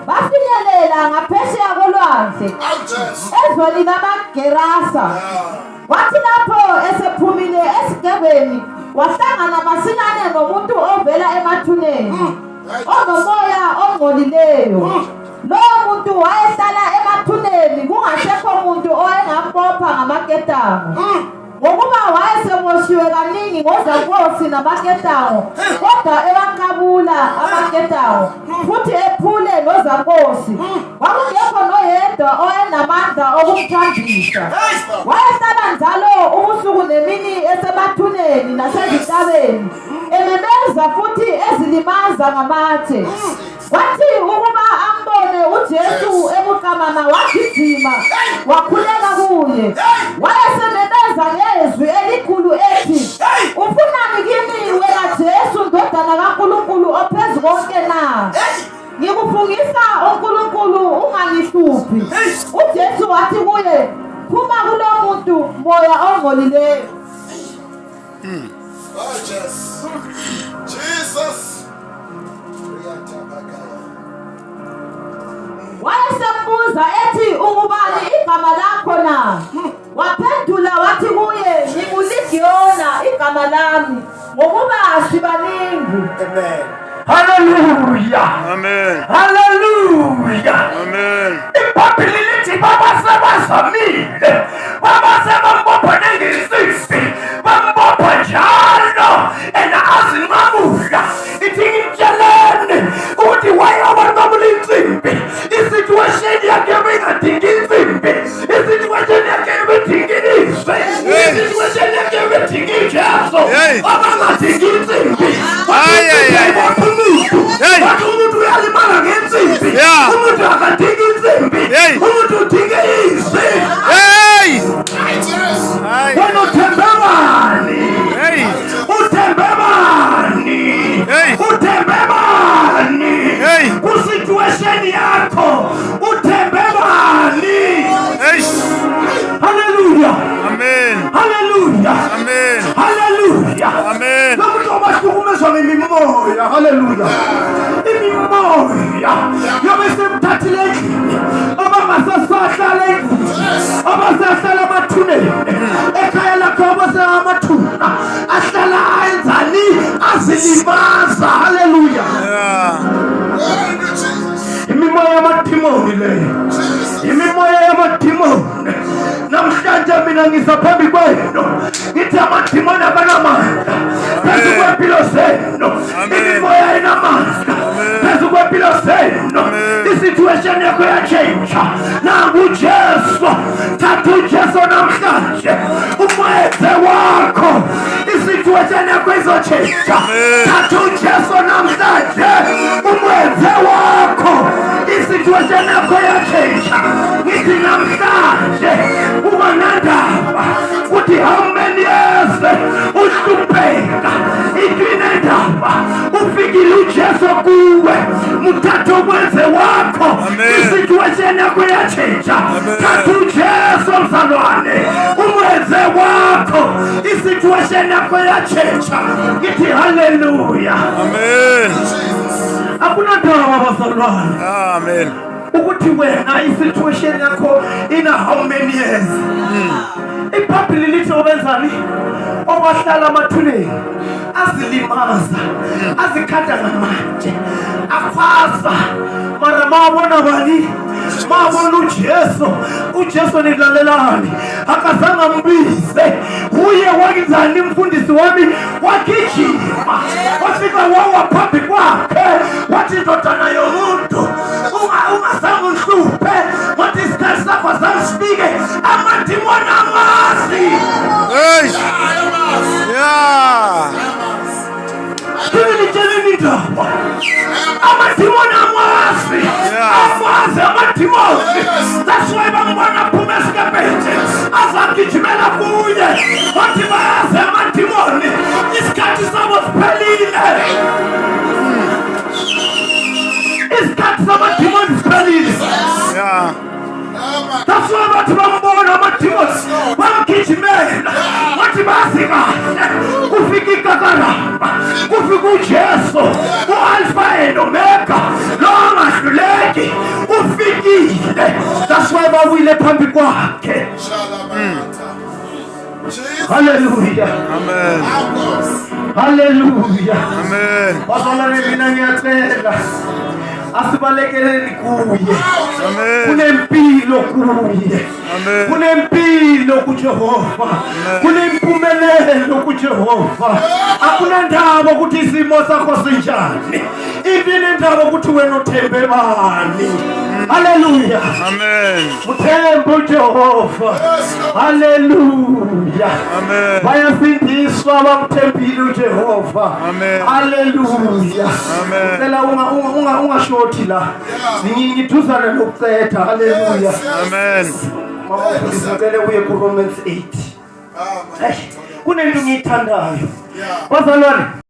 bafinyelela ngaphesheya kolwandle ezweni lamaGerasa. Wathi lapho esephumile esigebeni wahlangana masinyane nomuntu ovela emathuneni onomoya ongcolileyo. Lowo muntu wayehlala emathuneni kungasekho umuntu owayengambopha ngamaketango, ngokuba wayeseboshiwe kaningi ngozakosi namaketango, kodwa ewanqabula amaketango futhi ephule nozakosi. Kwakungekho noyedwa owayenamandla okumthambisa. Wayehlala njalo ubusuku nemini esemathuneni nasezintabeni, ememeza futhi ezilimaza ngamatshe. Wathi ukuba ambone uJesu ebuqamama wagijima wakhuleka kuye. Wayesememeza ngezwi elikhulu ethi, ufunani kimi wena Jesu ndodana kaNkulunkulu ophezu konke na? Ngikufungisa uNkulunkulu ungangihluphi. uJesu wathi kuye, phuma kulo muntu moya ongcolileyo. Jesus. Wayesembuza ethi, ungubani igama lakho na? Waphendula wathi kuye, nginguLigiona igama lami, ngokuba sibaningi. Amen. Hallelujah. Amen. Hallelujah. Amen. iBhayibheli lithi babasebazamile, babasebambopha nengisisi, bambopha njalo azinqamula. Ithi ngitsheleni ukuthi wayebanqamula insimbi, isituation yakhe bengadingi insimbi, isituation yakhe bedinginiswe, isituation yakhe bedingi Jesu, abangadingi insimbi. Umuntu uyalimala ngensimbi, umuntu akadingi insimbi, umuntu udinge izwi. Wena uthembe bani? Uthembe bani? Uthembe bani? Ku-situation yakho uthembe bani? Hallelujah. Amen. Hallelujah. Amen. Hallelujah. Amen. Bahlukumezwa ngemimoya. Hallelujah. Imimoya yobe semthathile endlini, abangasasahlala endlini, abasahlala amathuneni. Ekhaya lakho abasemathuna ahlala enzani, azilimaza. Hallelujah. Imimoya yamadimoni leyo, imimoya yamadimoni. Namhlanje mina ngizaphambi kwenu ngithi amadimoni abanamandla phezu kwempilo zenu, imimoya enamandla phezu kwempilo zenu. Isituation yakho yatshintsha. Nangu uJesu, thatha uJesu namhlanje umweze wakho, isituation yakho izotshintsha. Thatha uJesu namhlanje umweze wakho, isituation yakho yatshintsha. Ngithi namhlanje unganandaba ukuthi how many years uhlupheka, itwinendaba ufikile uJesu kuwe, muthatha umwenze wakho, isituation yakho yatshintsha. Thatha uJesu mzalwane umwenze wakho, isituation yakho yatshintsha. Ngithi hallelujah. Amen. Akunandaba bazalwane. Amen. Ukuthi wena isituation yakho ina how many years. iBhayibheli lithi obenzani, obahlala amathuneni azilimaza, azikhanda ngamanje, akhwaza. Mara mawabona bani, mawabona uJesu nilalelani, akazange ambize. Uye wakenzani mfundisi wami, wagijima wafika wawa phambi kwakhe wathi, ndodana yomuntu ungazange unhluphe, wathi isikhathi sakho azange sifike, amadimoni amazi. Ngitshela indaba, amadimoni amazi, amazi amadimoni. That's why bangibona phuma esikebheni azagijimela kuye, wathi bayazi amadimoni isikhathi sabo siphelile, isikhathi samadimoni siphelile. That's why bathi bambona amadimoni bamgijimela, wathi bazi kahle kufika ikakaramba, kufika uJesu, u-Alpha and Omega, lo angahluleki, That's why bawile phambi kwakhe. Hallelujah. Amen. Hallelujah. Amen. Bazalwane mina ngiyacela asibalekeleni kuye. Amen. Kunempilo kuye. Amen. Kunempilo kuJehova. Kunempumelelo kuJehova. Akuna ndaba ukuthi isimo sakho sinjani. Impilo ndaba ukuthi wena uthembe bani. Hallelujah. Amen. Uthembe uJehova. Hallelujah. Amen. Bayasindiswa abamthembile uJehova. Amen. Hallelujah. Amen. Phela ungashothi la. Ngiduzana nokucetha. Hallelujah. Amen. Ngicela uye ku Romans 8. Kunento ngiyithandayo. Bazalwane